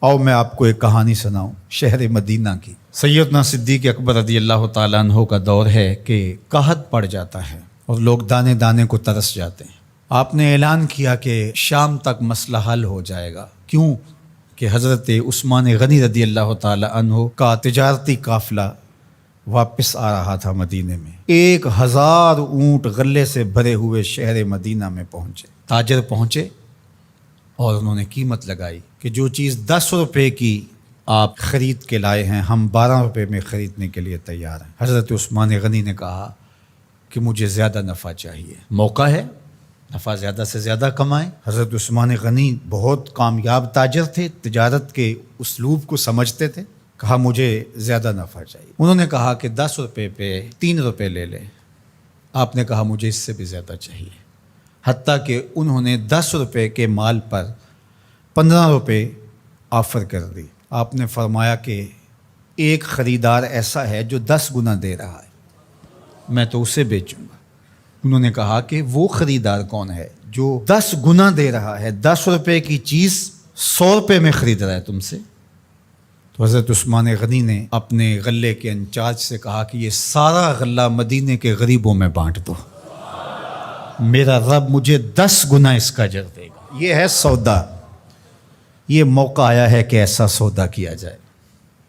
आओ मैं आपको एक कहानी सुनाऊं शहर मदीना की। सैयदना सिद्दीक़ अकबर रज़ी अल्लाह ताला अन्हु का दौर है कि कहत पड़ जाता है और लोग दाने दाने को तरस जाते हैं। आपने ऐलान किया कि शाम तक मसला हल हो जाएगा। क्यों कि हज़रत उस्मान गनी रज़ी अल्लाह ताला अन्हु का तिजारती काफ़िला वापस आ रहा था मदीने में। 1000 ऊँट गले से भरे हुए शहर मदीना में पहुँचे। ताजर पहुँचे और उन्होंने कीमत लगाई कि जो चीज़ 10 रुपये की आप ख़रीद के लाए हैं हम 12 रुपये में ख़रीदने के लिए तैयार हैं। हज़रत उस्मान गनी ने कहा कि मुझे ज़्यादा नफ़ा चाहिए, मौका है, नफ़ा ज़्यादा से ज़्यादा कमाएं। हज़रत उस्मान गनी बहुत कामयाब ताजर थे, तिजारत के उसलूब को समझते थे। कहा मुझे ज़्यादा नफ़ा चाहिए। उन्होंने कहा कि 10 रुपये पे 3 रुपये ले लें। आपने कहा मुझे इससे भी ज़्यादा चाहिए। हत्ता कि उन्होंने 10 रुपये के माल पर 15 रुपये ऑफ़र कर दी। आपने फरमाया कि एक ख़रीदार ऐसा है जो 10 गुना दे रहा है, मैं तो उसे बेचूंगा। उन्होंने कहा कि वो ख़रीदार कौन है जो 10 गुना दे रहा है, 10 रुपये की चीज़ 100 रुपये में ख़रीद रहा है तुमसे। तो हज़रत उस्मान गनी ने अपने गले के इंचार्ज से कहा कि ये सारा गला मदीने के गरीबों में बांट दो, मेरा रब मुझे 10 गुना इसका अजर देगा। ये है सौदा, ये मौका आया है कि ऐसा सौदा किया जाए।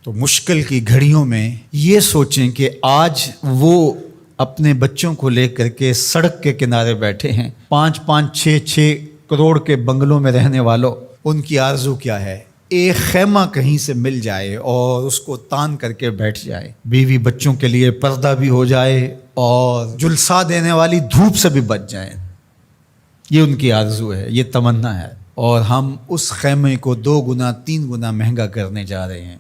तो मुश्किल की घड़ियों में ये सोचें कि आज वो अपने बच्चों को लेकर के सड़क के किनारे बैठे हैं, 5-5, 6-6 करोड़ के बंगलों में रहने वालों, उनकी आरज़ू क्या है? एक खैमा कहीं से मिल जाए और उसको तान करके बैठ जाए, बीवी बच्चों के लिए पर्दा भी हो जाए और जुलसा देने वाली धूप से भी बच जाए। ये उनकी आरज़ू है, ये तमन्ना है। और हम उस खैमे को 2 गुना 3 गुना महंगा करने जा रहे हैं।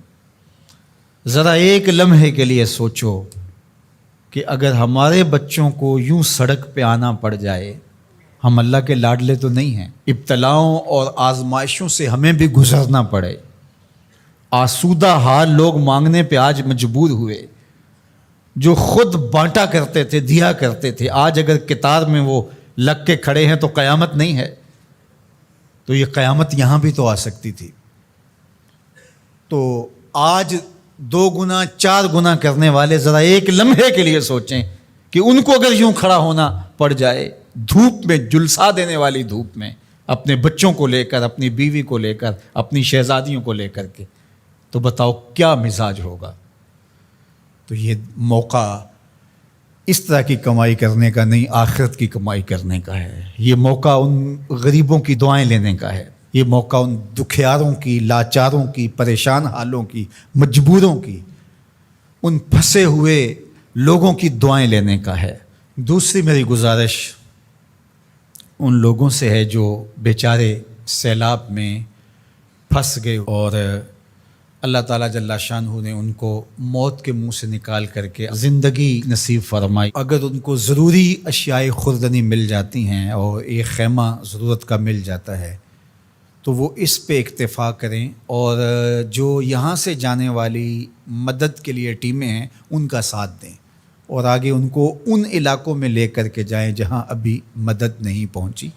ज़रा एक लम्हे के लिए सोचो कि अगर हमारे बच्चों को यूं सड़क पे आना पड़ जाए, हम अल्लाह के लाडले तो नहीं हैं, इब्तलाओं और आजमाइशों से हमें भी गुजरना पड़े, आसूदा हाल लोग मांगने पे आज मजबूर हुए। जो खुद बांटा करते थे, दिया करते थे, आज अगर कितार में वो लग के खड़े हैं तो क़यामत नहीं है, तो ये क़यामत यहाँ भी तो आ सकती थी। तो आज 2 गुना 4 गुना करने वाले ज़रा एक लम्हे के लिए सोचें कि उनको अगर यूं खड़ा होना पड़ जाए धूप में, जुलसा देने वाली धूप में, अपने बच्चों को लेकर, अपनी बीवी को लेकर, अपनी शहजादियों को लेकर के, तो बताओ क्या मिजाज होगा। तो ये मौका इस तरह की कमाई करने का नहीं, आखिरत की कमाई करने का है। ये मौका उन गरीबों की दुआएं लेने का है। ये मौका उन दुखियारों की, लाचारों की, परेशान हालों की, मजबूरों की, उन फंसे हुए लोगों की दुआएं लेने का है। दूसरी मेरी गुजारिश उन लोगों से है जो बेचारे सैलाब में फंस गए और अल्लाह ताला जल्ला शानहू ने उनको मौत के मुंह से निकाल करके ज़िंदगी नसीब फरमाई। अगर उनको ज़रूरी अशियाए खुर्दनी मिल जाती हैं और एक खैमा ज़रूरत का मिल जाता है तो वो इस पे इक्तफ़ा करें और जो यहाँ से जाने वाली मदद के लिए टीमें हैं उनका साथ दें और आगे उनको उन इलाकों में ले कर के जाएँ जहाँ अभी मदद नहीं पहुँची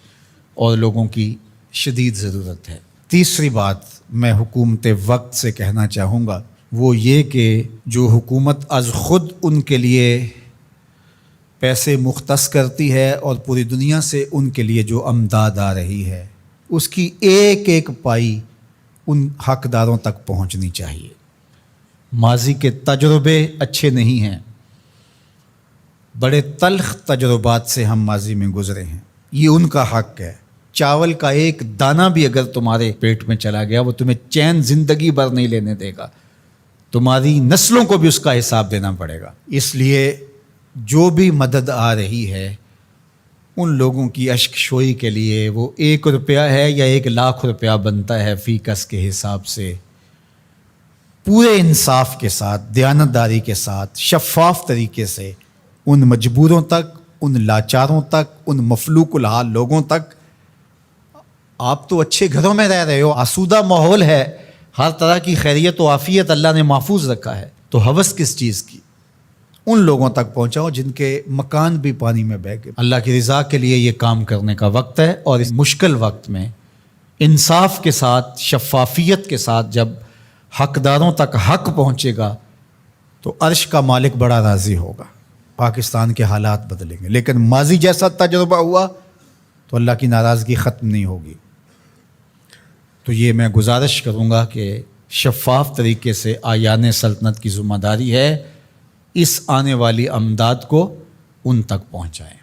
और लोगों की शदीद ज़रूरत है। तीसरी बात मैं हुकूमत वक्त से कहना चाहूँगा वो ये कि जो हुकूमत अज़ ख़ुद उनके लिए पैसे मुख्तस करती है और पूरी दुनिया से उनके लिए जो अमदाद आ रही है उसकी एक एक पाई उन हकदारों तक पहुँचनी चाहिए। माजी के तजुर्बे अच्छे नहीं हैं, बड़े तल्ख़ तजुर्बात से हम माजी में गुज़रे हैं, ये उनका हक़ है। चावल का एक दाना भी अगर तुम्हारे पेट में चला गया वो तुम्हें चैन ज़िंदगी भर नहीं लेने देगा, तुम्हारी नस्लों को भी उसका हिसाब देना पड़ेगा। इसलिए जो भी मदद आ रही है उन लोगों की अश्कशोई के लिए वो 1 रुपया है या 1 लाख रुपया बनता है फ़ी कस के हिसाब से, पूरे इंसाफ के साथ, दयानतदारी के साथ, शफ़ाफ तरीके से उन मजबूरों तक, उन लाचारों तक, उन मफलूकुल हाल लोगों तक। आप तो अच्छे घरों में रह रहे हो, आसूदा माहौल है, हर तरह की खैरियत व आफ़ियत अल्लाह ने महफूज रखा है, तो हवस किस चीज़ की? उन लोगों तक पहुँचाओ जिनके मकान भी पानी में बह गए। अल्लाह की रज़ा के लिए ये काम करने का वक्त है और इस मुश्किल वक्त में انصاف کے ساتھ، شفافیت کے ساتھ جب حقداروں تک حق پہنچے گا تو عرش کا مالک بڑا راضی ہوگا، پاکستان کے حالات بدلیں گے۔ لیکن ماضی جیسا تجربہ ہوا تو اللہ کی ناراضگی ختم نہیں ہوگی۔ تو یہ میں گزارش کروں گا کہ شفاف طریقے سے آیان سلطنت کی ذمہ داری ہے اس آنے والی امداد کو ان تک پہنچائیں۔